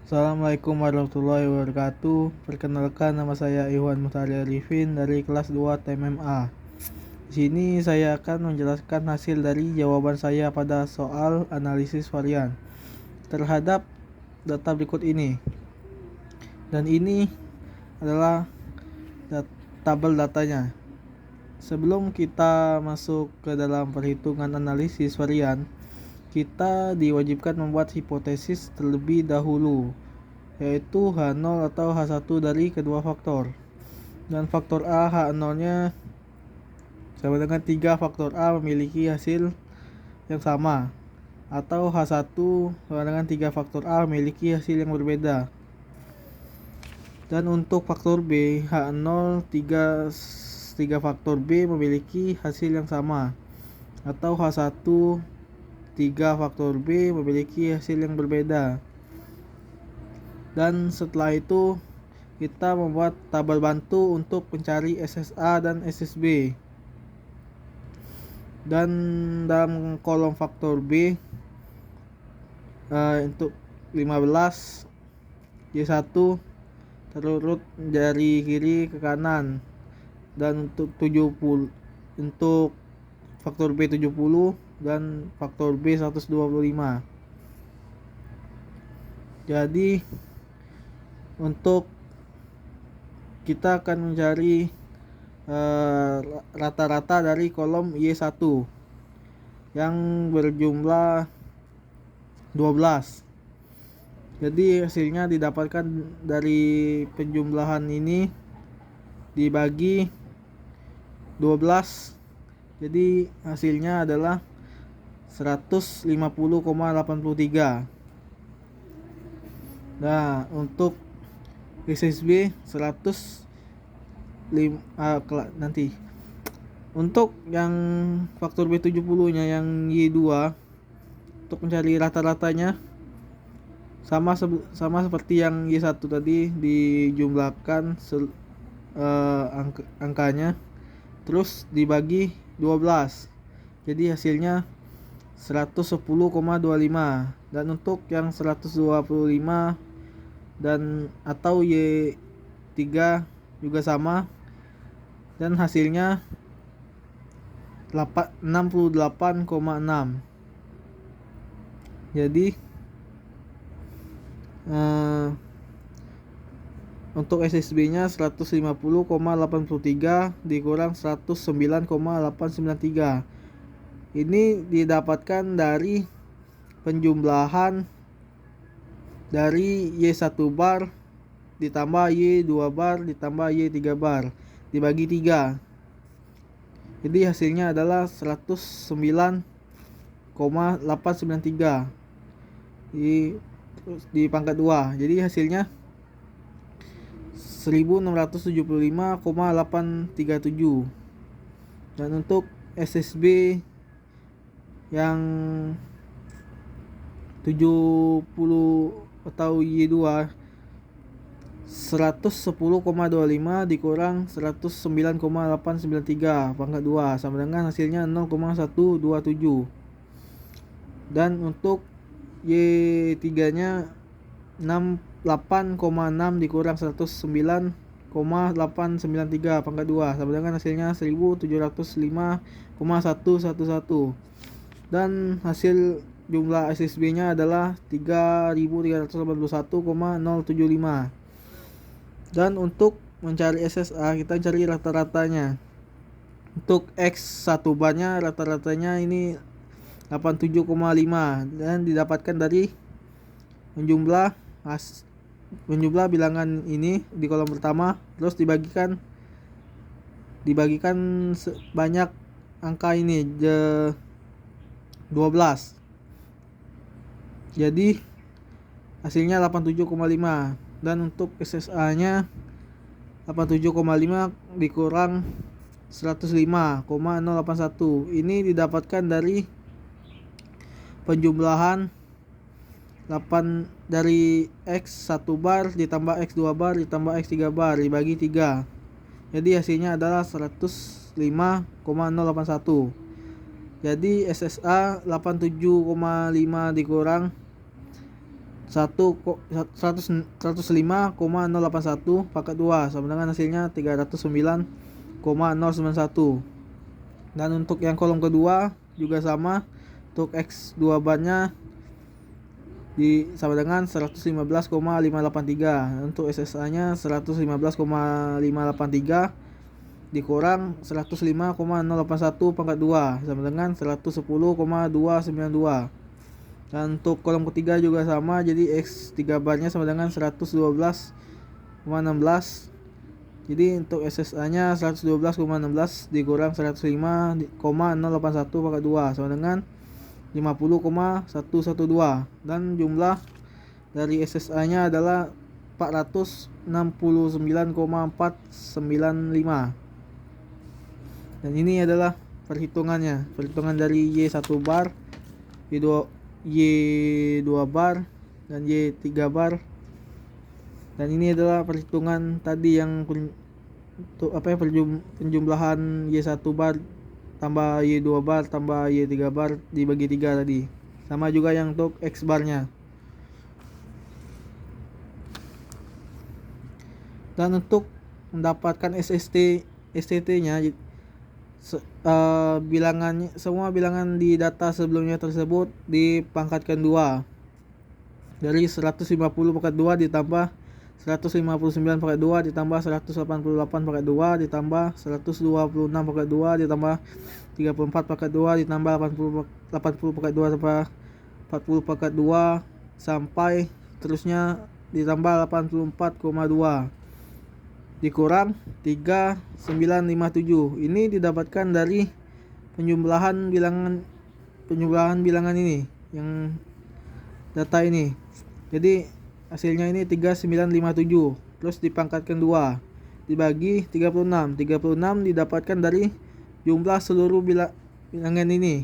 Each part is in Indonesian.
Assalamualaikum warahmatullahi wabarakatuh. Perkenalkan, nama saya Iwan Mutari Arifin dari kelas 2 TMMA. Di sini saya akan menjelaskan hasil dari jawaban saya pada soal analisis varian terhadap data berikut ini. Dan ini adalah tabel datanya. Sebelum kita masuk ke dalam perhitungan analisis varian, kita diwajibkan membuat hipotesis terlebih dahulu, yaitu H0 atau H1 dari kedua faktor. Dan faktor A, H0-nya sama dengan 3 faktor A memiliki hasil yang sama, atau H1 sama dengan 3 faktor A memiliki hasil yang berbeda. Dan untuk faktor B, H0 3 faktor B memiliki hasil yang sama, atau H1 3 faktor B memiliki hasil yang berbeda. Dan setelah itu kita membuat tabel bantu untuk mencari SSA dan SSB. Dan dalam kolom faktor B untuk 15 Y1 terurut dari kiri ke kanan. Dan untuk 70 untuk faktor B 70 dan faktor B 125. Jadi untuk kita akan mencari rata-rata dari kolom Y1 yang berjumlah 12. Jadi hasilnya didapatkan dari penjumlahan ini dibagi 12. Jadi hasilnya adalah 150,83. Nah, untuk SSB 105 nanti. Untuk yang faktor B70-nya yang Y2, untuk mencari rata-ratanya sama seperti yang Y1 tadi, dijumlahkan angkanya terus dibagi 12. Jadi hasilnya 110,25. Dan untuk yang 125 dan atau Y3 juga sama, dan hasilnya 68,6. Jadi untuk SSB nya 150,83 dikurang 109,893. Ini didapatkan dari penjumlahan dari Y1 bar ditambah Y2 bar ditambah Y3 bar dibagi 3. Jadi hasilnya adalah 109,893 di pangkat 2. Jadi hasilnya 1675,837. Dan untuk SSB yang 70 atau Y2 110,25 dikurang 109,893 pangkat 2 sama dengan hasilnya 0,127. Dan untuk Y3 nya 68,6 dikurang 109,893 pangkat 2 sama dengan hasilnya 1705,111. Dan hasil jumlah SSB nya adalah 3381,075. Dan untuk mencari SSA kita cari rata-ratanya. Untuk X1 bar-nya rata-ratanya ini 87,5 dan didapatkan dari menjumlah bilangan ini di kolom pertama, terus dibagikan banyak angka ini 12. Jadi hasilnya 87,5. Dan untuk SSA nya 87,5 dikurang 105,081. Ini didapatkan dari penjumlahan 8 dari X1 bar ditambah X2 bar ditambah X3 bar dibagi 3. Jadi hasilnya adalah 105,081. Jadi SSA 87,5 dikurang 105,081 pangkat 2 sama dengan hasilnya 309,091. Dan untuk yang kolom kedua juga sama, untuk X2 barnya sama dengan 115,583. Untuk SSA nya 115,583 dikurang 105,081 pangkat 2 sama dengan 110,292. Dan untuk kolom ketiga juga sama, jadi X3 barnya sama dengan 112,16. Jadi untuk SSA nya 112,16 dikurang 105,081 pangkat 2 sama dengan 50,112. Dan jumlah dari SSA nya adalah 469,495. Dan ini adalah perhitungan dari Y1 bar, Y2 bar, dan Y3 bar. Dan ini adalah perhitungan tadi yang penjumlahan Y1 bar tambah Y2 bar tambah Y3 bar dibagi 3 tadi. Sama juga yang untuk X barnya. Dan untuk mendapatkan STT nya bilangannya, semua bilangan di data sebelumnya tersebut dipangkatkan 2. Dari 150 pangkat 2 ditambah 159 pangkat 2 ditambah 188 pangkat 2 ditambah 126 pangkat 2 ditambah 34 pangkat 2 ditambah 80 pangkat 2 tambah 40 pangkat 2 sampai terusnya ditambah 84,2 dikurang 3957. Ini didapatkan dari penjumlahan bilangan ini, yang data ini. Jadi hasilnya ini 3957 terus dipangkatkan 2 dibagi 36 didapatkan dari jumlah seluruh bilangan ini.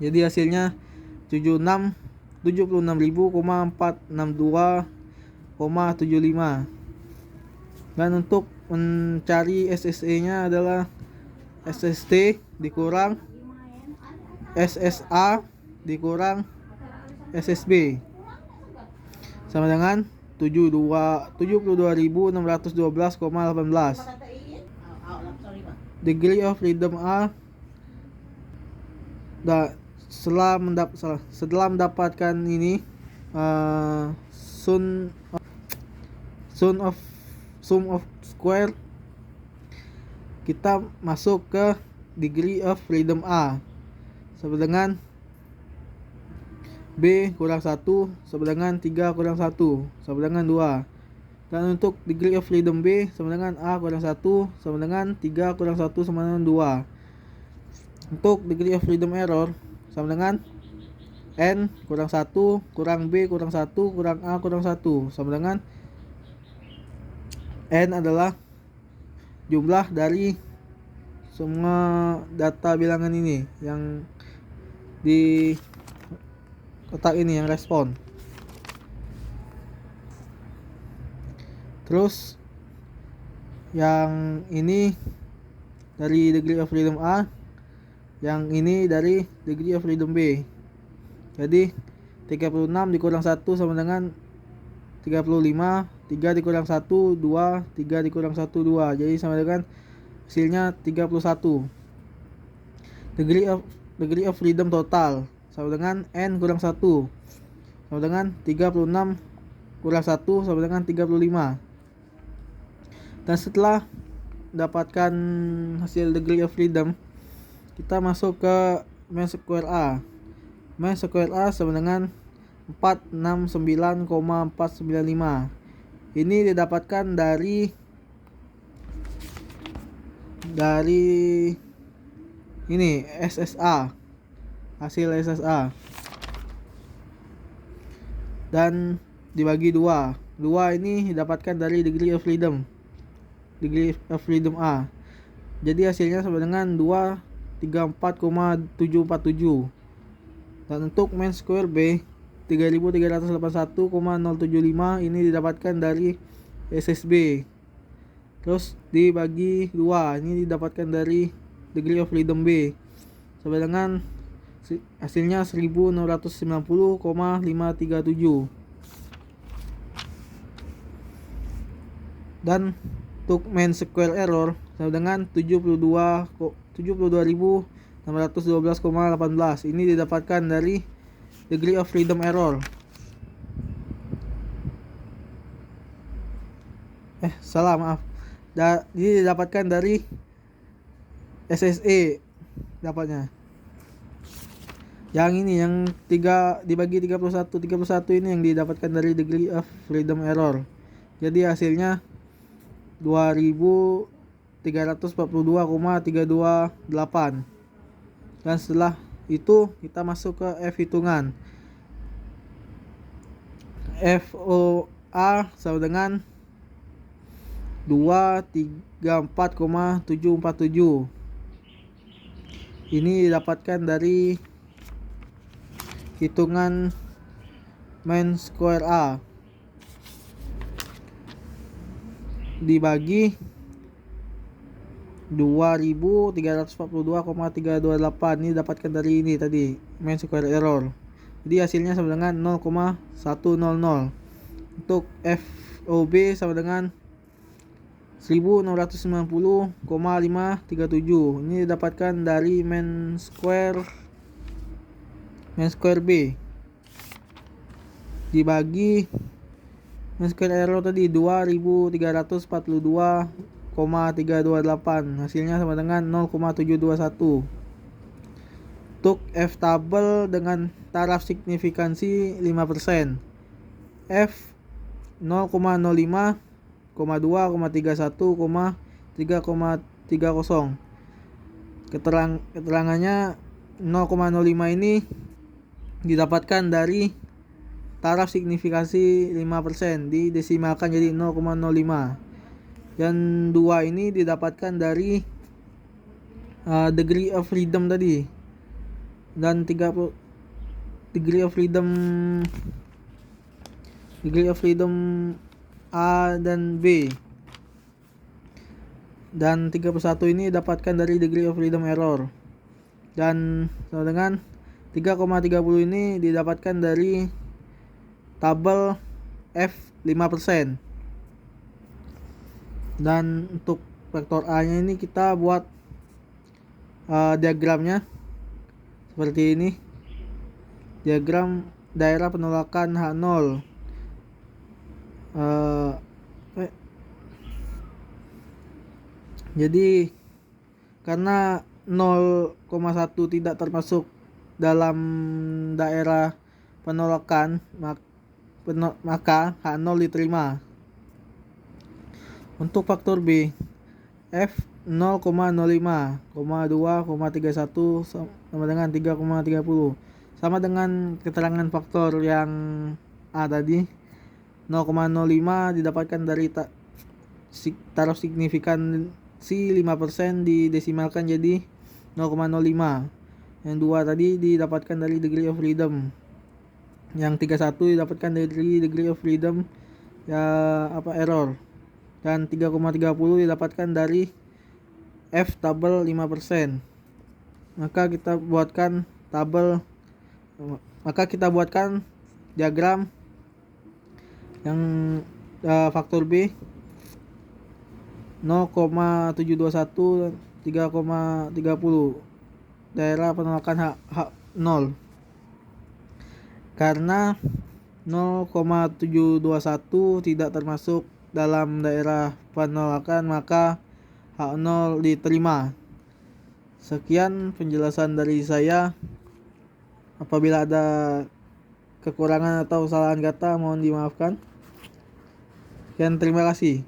Jadi hasilnya 76.462,75. Dan untuk mencari SSE nya adalah SST dikurang SSA dikurang SSB sama dengan 72.612,18. Degree of freedom A setelah mendapatkan ini sum of square, kita masuk ke degree of freedom A sama dengan B kurang 1 sama dengan 3 kurang 1 sama dengan 2. Dan untuk degree of freedom B sama dengan A kurang 1 sama dengan 3 kurang 1 sama dengan 2. Untuk degree of freedom error sama dengan N kurang 1 kurang B kurang 1 kurang A kurang 1 sama dengan N adalah jumlah dari semua data bilangan ini yang di kotak ini yang respon. Terus yang ini dari degree of freedom A, yang ini dari degree of freedom B. Jadi 36 dikurang 1 sama dengan 35, 3 dikurang 1 2, 3 dikurang 1 2. Jadi sama dengan hasilnya 31. Degree of freedom total sama dengan N kurang 1 sama dengan 36 kurang 1 sama dengan 35. Dan setelah mendapatkan hasil degree of freedom, kita masuk ke main square A. Main square A sama dengan 469,495. Ini didapatkan dari ini SSA, hasil SSA, dan dibagi 2 ini didapatkan dari degree of freedom A. Jadi hasilnya sama dengan 234,747. Dan untuk main square B 3381,075 ini didapatkan dari SSB. Terus dibagi 2 ini didapatkan dari degree of freedom B sama dengan hasilnya 1690,537. Dan untuk mean square error sama dengan 72.612,18. Ini didapatkan dari degree of freedom error. Salah, maaf. Ini didapatkan dari SSE dapatnya. Yang ini yang 3 dibagi 31 ini yang didapatkan dari degree of freedom error. Jadi hasilnya 2342,328. Dan setelah itu kita masuk ke F hitungan. FOA sama dengan 234,747. Ini didapatkan dari hitungan mean square A dibagi 2342,328. Ini dapatkan dari ini tadi, mean square error. Jadi hasilnya sama dengan 0,100. Untuk FOB sama dengan 1690,537. Ini didapatkan dari mean square B dibagi mean square error tadi 2342,328. Hasilnya sama dengan 0,721. Untuk F tabel dengan taraf signifikansi 5%. F 0,05, 2,31, 3,30. Keterangannya 0,05 ini didapatkan dari taraf signifikansi 5%, didesimalkan jadi 0,05. Dan 2 ini didapatkan dari degree of freedom tadi. Dan 30 degree of freedom A dan B. Dan 31 ini dapatkan dari degree of freedom error. Dan sama dengan 3,30 ini didapatkan dari tabel F 5%. Dan untuk vektor A nya ini kita buat diagramnya seperti ini. Diagram daerah penolakan H0. Jadi karena 0,1 tidak termasuk dalam daerah penolakan, maka H0 diterima. Untuk faktor B, F 0,05, 2,31 sama dengan 3,30. Sama dengan keterangan faktor yang A tadi. 0,05 didapatkan dari taraf signifikansi 5%, didesimalkan jadi 0,05. Yang 2 tadi didapatkan dari degree of freedom. Yang 31 didapatkan dari degree of freedom error. Dan 3,30 didapatkan dari F tabel 5%. Maka kita buatkan diagram yang faktor B 0,721, 3,30 daerah penolakan H0. Karena 0,721 tidak termasuk dalam daerah penolakan, maka H0 diterima. Sekian penjelasan dari saya. Apabila ada kekurangan atau kesalahan kata mohon dimaafkan. Dan terima kasih.